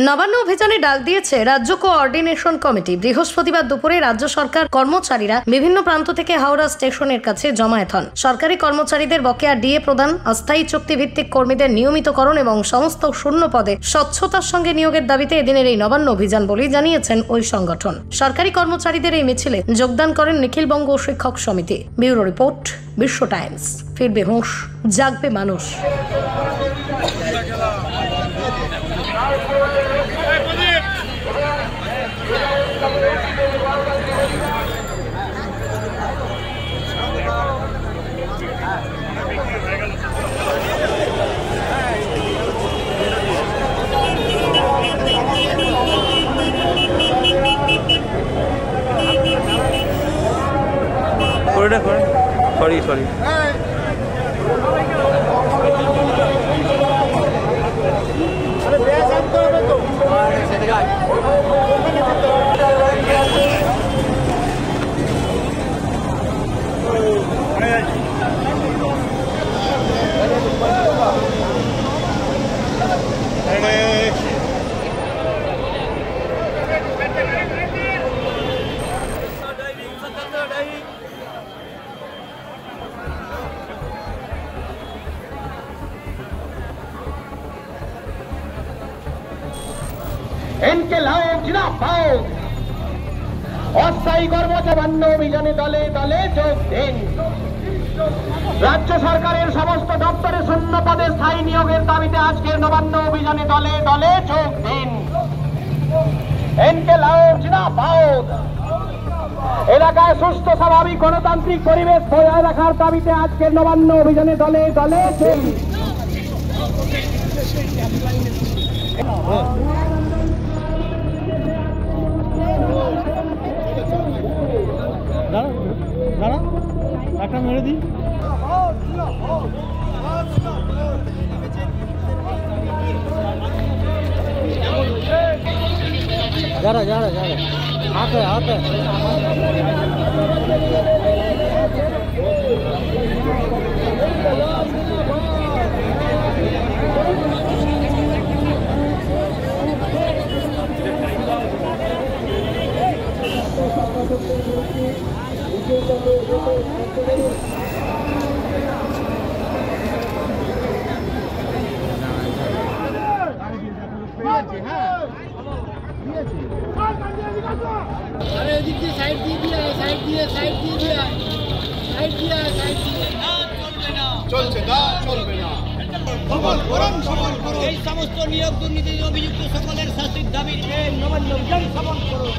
নবান্ন অভিযানে ডাক দিয়েছে রাজ্য কোঅর্ডিনেশন কমিটি। বৃহস্পতিবার দুপুরে রাজ্য সরকার কর্মচারীরা বিভিন্ন প্রান্ত থেকে হাওড়া স্টেশনের কাছে জমায়েত হন। সরকারি কর্মচারীদের বকেয়া ডিএ প্রদান, অস্থায়ী চুক্তিভিত্তিক কর্মীদের নিয়মিতকরণ এবং সমস্ত শূন্য পদে স্বচ্ছতার সঙ্গে নিয়োগের দাবিতে এদিনের এই নবান্ন অভিযান বলেই জানিয়েছেন ওই সংগঠন। সরকারি কর্মচারীদের এই মিছিলে যোগদান করেন নিখিলবঙ্গ শিক্ষক সমিতি। ব্যুরো রিপোর্ট, বিশ্ব টাইমস। ফিরবে হুঁশ, জাগবে মানুষ। সরি इनके लाओ जिनाफाओ अस्थायी কর্মচারী অভিযানে দলে দলে যোগ দিন। রাজ্য সরকারের সমস্ত দপ্তরে শূন্য পদে স্থায়ী নিয়োগের দাবিতে আজকের নবান্ন অভিযানে দলে দলে যোগ দিন। ইনকে লাও জিনাফাও এলাকায় সুস্থ স্বাভাবিক গণতান্ত্রিক পরিবেশ বজায় রাখার দাবিতে আজকের নবান্ন অভিযানে দলে দলে যোগ দিন। দাঁড়া একটা মেরে দিই। যারা হাতে अरे एदिक साइड दिया চলছে না চলবে না। এই সমস্ত নিয়োগ দুর্নীতি অভিযুক্ত সকলের শাস্তির দাবি নবান্ন অভিযান সফল করুন।